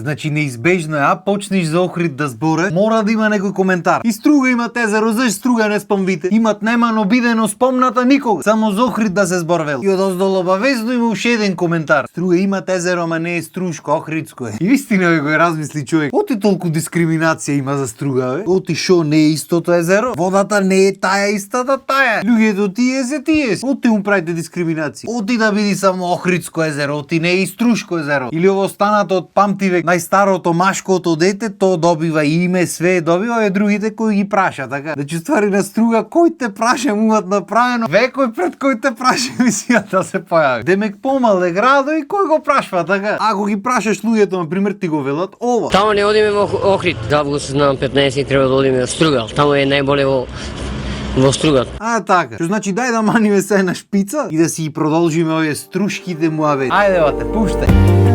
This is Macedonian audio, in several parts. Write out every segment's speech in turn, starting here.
Значи неизбежно е, почнеш за Охрид да зборе, мора да има некој коментар. И Струга има езеро, заш Струга не спомвите. Имат немано бидено спомната никога. Само за Охрид да се зборвел. И одоздол обавезно има уште еден коментар. Струга има езеро, ама не е Струшко, Охридско е. И вистина бе, кој размисли човек. Оти толку дискриминација има за Струга, бе? Оти шо не е истото езеро? Водата не е тая истата тая. Луѓето тие се тие. Оти му правите дискриминација. Оти да биде само Охридско езеро, оти не е и Струшко езеро. Или ово останато од памтивек најстарото машкото дете, то добива име, све добива, е другите кои ги праша, така. Значи ствари на Струга, кој те праша му имат направено, векој пред кој те праша емисијата се појави. Демек помал е градо и кој го прашва, така. Ако ги прашаш луѓето, на пример, ти го велат ова. Тамо не одиме во Охрид, за август на 15 треба да одиме во Струга, тамо е најболе во Стругат. Така. Што значи дај да маниме се на шпица и да си продолжиме овие струшките муабети. Ајде бате, пуштај.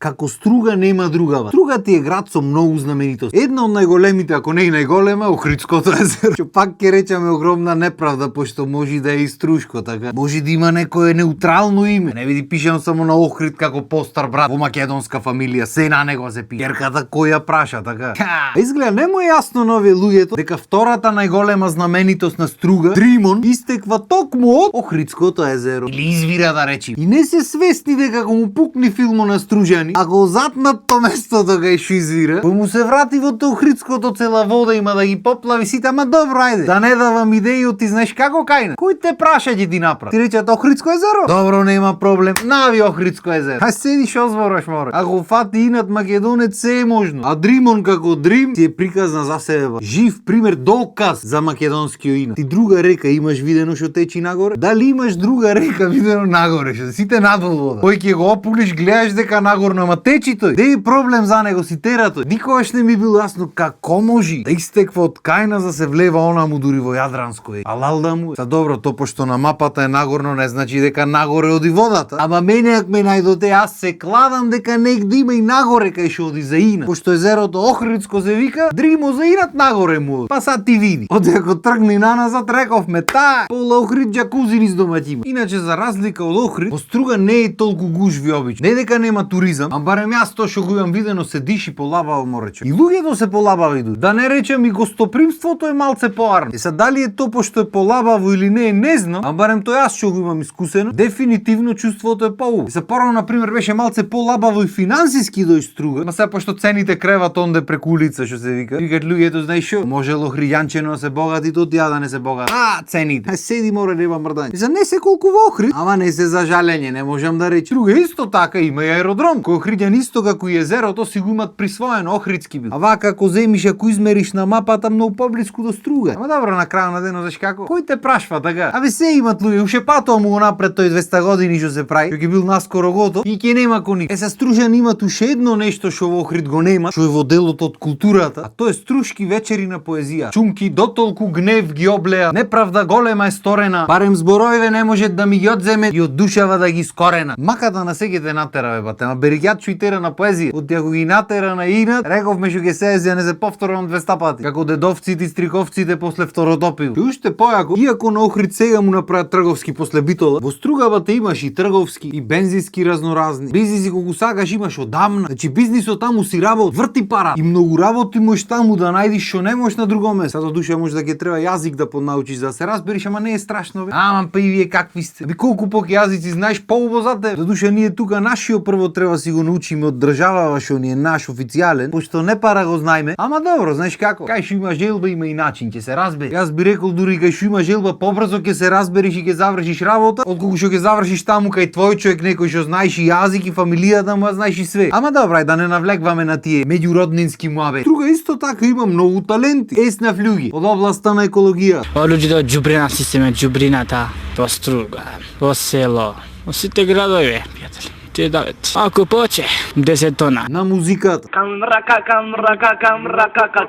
Како Струга нема другава. Струга ти е град со многу знаменитост. Една од најголемите, ако не и најголема, Охридското езеро. Што пак ќе речеме огромна неправда, пошто може да е и Струшко, така. Може да има некое неутрално име. Не види пишено само на Охрид како постар брат во македонска фамилија. Се на него се пише. Керката кој ја праша, така. Изгледа не му е јасно на овие луѓето дека втората најголема знаменитост на Струга, Дримон, истеква токму од Охридското езеро. Или извира да речи. И не се свесни дека кога му пукни филмо на Стружани, ако затнат то местото кај што извира, кој му се врати во Охридското цела вода има да ги поплави сите, ама добро, ајде. Да не давам идеи, ти знаеш како кајна. Кој те праша ќе ти направи? Ти речат Охридско езеро? Добро, нема проблем. Нави Охридско езеро. Ај седи шо збораш, море. Ако фати инат македонец се е можно. А Дримон како Дрим ти е приказна за себе. Жив пример доказ за македонскиот инат. Ти друга река имаш видено што течи нагоре? Дали имаш друга река видено нагоре, што сите надолу вода? Кој ќе го опуглиш, гледаш дека нагорно ама течи тој. Де е проблем за него, си тера тој. Никогаш не ми било јасно како може да истеква од Кајна за се влева она му дури во Јадранско е. Алал да му. Са добро, то пошто на мапата е нагорно не значи дека нагоре оди водата. Ама мене ако ме најдоте, аз се кладам дека негде има и нагоре кај што оди за инат. Пошто езерото Охридско се вика, Дримо за инат нагоре му. Па сад ти види. Оде ако тргни наназад рековме таа, пола Охрид џакузи низ домаќима. Иначе за разлика од Охрид, во Струга не е толку гужви обично. Не дека нема туризам, а барем јас тоа што го имам видено се диши полабаво морече. И луѓето се полабави иду. Да не речем и гостопримството е малце поарно. И са дали е тоа пошто е полабаво или не, не знам, а барем тоа јас што го имам искусено, дефинитивно чувството е поубаво. И са порано на пример беше малце полабаво и финансиски до Струга, ма се пошто цените креват онде преку улица што се вика. Викат луѓето знаеш што, може Охриѓанчено да се богати, то тие да не се богати. Цените. Седи море нема мрдање. За не се колку во Охрид, ама не се за жалење, не можам да речем. Струга исто така има и аеродром, кој Охриѓан исто како и езерото си го имат присвоено Охридски бил. А вака ако земиш, ако измериш на мапата многу поблиску до Струга. Ама добро, на крајот на денот знаеш како? Кој те прашва така? Абе се имат луѓе, уште патоа му го напред тој 200 години што се прави, ќе бил наскоро готов и ќе нема кој никој. Се Стружани имат уште едно нешто што во Охрид го нема, што е во делот од културата, а тоа е струшки вечери на поезија. Чумки дотолку гнев ги облеа, неправда голема е сторена, барем зборовите не може да ми ги одземе и од душава да ги скорена. Маката на секите натера бе бате, ама бериќат шуитера на поезија. Од ако ги натера на инат, рековме што ќе се езија не се повторам 200 пати. Како дедовците и стриковците после второтопил. И уште појако, иако на Охрид сега му направат трговски после Битола, во Стругавата имаш и трговски и бензински разноразни. Бизниси колку сакаш имаш одамна. Значи бизнисот таму си работ, врти пара. И многу работи можеш таму да најдиш што не можеш на друго место. За душа може да ќе треба јазик да поднаучиш да се разбериш, ама не е страшно бе. Ама па и вие какви сте? Би колку пок јазици знаеш поубаво за тебе. За душа ние тука нашиот прво треба си го научиме од државава што ни е наш официјален, пошто не пара го знаеме. Ама добро, знаеш како? Кај што има желба има и начин, ќе се разбере. Јас би рекол дури кај што има желба побрзо ќе се разбереш и ќе завршиш работа, отколку што ќе завршиш таму кај твој човек некој што знаеш и јазик и фамилијата му, знаеш и све. Ама добро, да не навлекваме на тие меѓуроднински муабети. Друга исто така има многу таленти. Еснав луѓе од областа на екологија. Луѓето од џубрина системе, џубрината, во Струга, во село, во сите градови, пријатели. Те давет. Ако поче, 10 тона. На музиката. Камрака,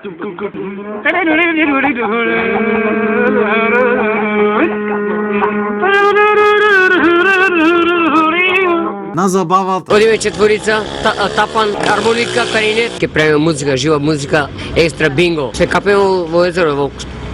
тук. На забавата. Одиме четворица, тапан, хармоника, кларинет. Ке правиме музика, жива музика, екстра бинго. Се капеме во езеро, во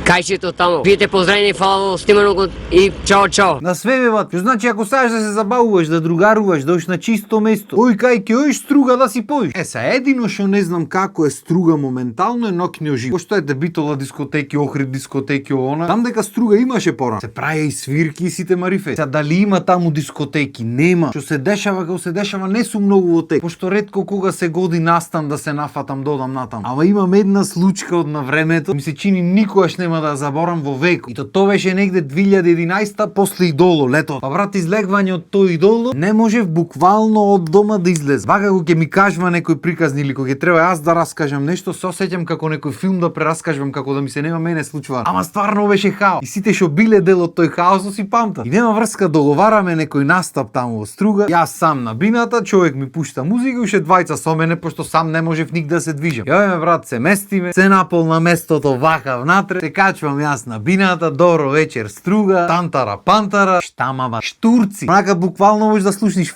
кајчето тамо. Биете поздравени, фала во сниманокот и чао чао. На све бе бат. Што значи ако сакаш да се забавуваш, да другаруваш, да одиш на чисто место. Ој кај ќе оиш струга да си поиш. Са едино што не знам како е струга моментално е ноќниот живот. Пошто е дебитола дискотеки, Охрид дискотеки она. Там дека струга имаше порано. Се праја и свирки и сите марифе. Сега дали има таму дискотеки? Нема. Што се дешава, како се дешава, не сум многу во тек. Пошто ретко кога се годи настан да се нафатам додам натам. Ама имам една случка од на времето, ми се чини никогаш нема да ја заборам во век. И тоа беше негде 2011 после Идоло, лето. Па брат, излегвање од тој Идоло, не можев буквално од дома да излез. Вака кога ќе ми кажува некој приказни или кога ќе треба јас да раскажам нешто, се осеќам како некој филм да прераскажувам како да ми се нема мене случува. Ама стварно беше хаос. И сите што биле дел од тој хаос си памтат. И нема врска, договараме некој настап таму во струга. Јас сам на бината, човек ми пушта музика, уште двајца со мене пошто сам не можев ник да се движам. Јаваме брат, се местиме, се напол на местото вака внатре, се качвам јас на бината, добро вечер струга, тантара пантара, штамава штурци. Онака буквално можеш да слушниш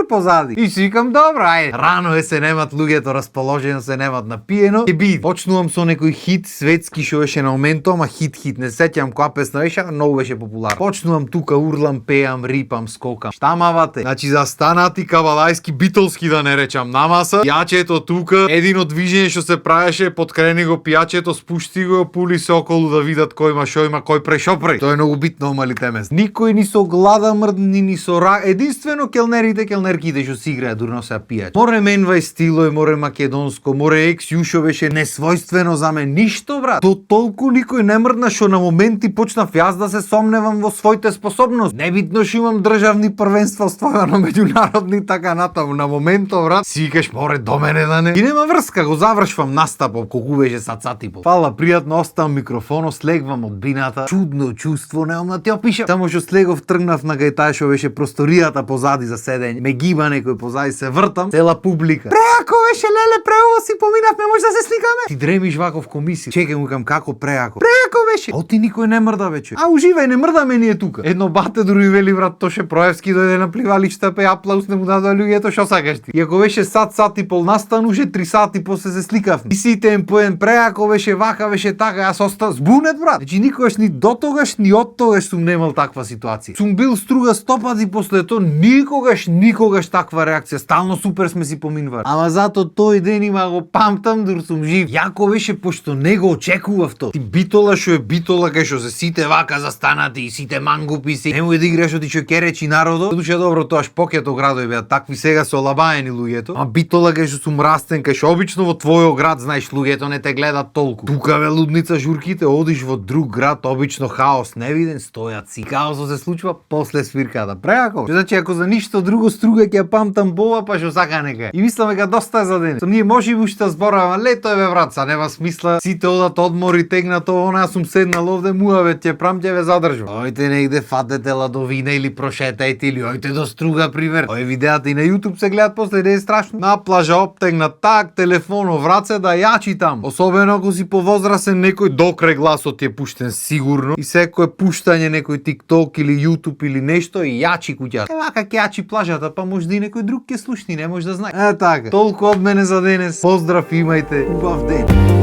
позади. И си викам, добро, ајде. Рано е, се немат луѓето расположено, се немат напиено. Ќе биде. Почнувам со некој хит светски што беше на моментот, ама хит, не сеќам која песна беше, а многу беше популарна. Почнувам тука, урлам, пеам, рипам, скокам. Штамавате. Значи застанати кавалајски битолски да не речам намаса. Пијачето тука, едино движење што се правеше, подкрени го пијачето, спушти го, пули се околу да видат кој има шо има, кој прешо пре. Тоа е многу битно малите места. Никој ни со глада мрдни, ни со рак, единствено келнерите што си играат дурно се пијач. Море менвај стилој, море македонско, море екс јушо беше несвојствено за мен. Ништо брат. То толку никој не мрдна што на моменти почнав јас да се сомневам во своите способности. Небитно што имам државни првенства остварено меѓународни така натаму. На моментот брат си викаш море до мене да не. И нема врска, го завршвам настапот колку беше сат и пол. Фала, пријатно, оставам микрофонот, слегвам од бината. Чудно чувство, немам да ти опишам. Само што слегов тргнав на гајтај што беше просторијата позади за седење. Ме гиба некој позади, се вртам, цела публика. Преако беше, леле, преубаво си поминавме, може да се сликаме? Ти дремиш вако в комисија. Чекај му кам како преако. Преако беше. Оти никој не мрда вече. А уживај, не мрдаме ние тука. Едно бате дури вели брат Тоше Проевски дојде на пливалишта, пе аплаус не му дадоа луѓето, што сакаш ти? И ако беше сат и пол настануше, 3 сати после се сликавме. И сите им поен преако беше вака, беше така, јас остав збунет брат. Значи никогаш ни до тогаш ни од тогаш сум немал таква ситуација. Сум бил струга 100 пати после тоа, никогаш таква реакција, стално супер сме си поминували. Ама зато тој ден има го памтам дур сум жив. Јако беше пошто не го очекував тоа. Ти битола што е битола кај што се сите вака застанати и сите мангупи си. Немој да играш оти што ќе речи народот. Душе добро тоа шпокето градови беа такви сега се олабаени луѓето. А битола кај што сум растен, кај што обично во твојот град знаеш луѓето не те гледат толку. Тука бе лудница журките, одиш во друг град, обично хаос невиден, стојат си. Хаосот се случува после свирката. Преако. Значи ако за ништо друго струга ќе памтам бова, па што сака нека. И мислам дека доста е за ден. Ние може би уште збораваме, лето е бе брат, са нема смисла. Сите одат одмори, тегнато, она сум седнал овде, муаве ќе прам ќе ве задржам. Ојте негде фатете ладовина или прошетајте или ојте до струга пример. Овие видеата и на YouTube се гледат после, не е страшно. На плажа оптегнат так, телефонов в раце да јачи там. Особено ако си повозрасен, некој докрај гласот ти е пуштен сигурно. И секое пуштање некој TikTok или YouTube или нешто и јачи куќата. Вака ќе јачи плажата, па може да и некој друг ќе слушни, не може да знае. Така. Толку од мене за денес. Поздрав, имајте убав ден.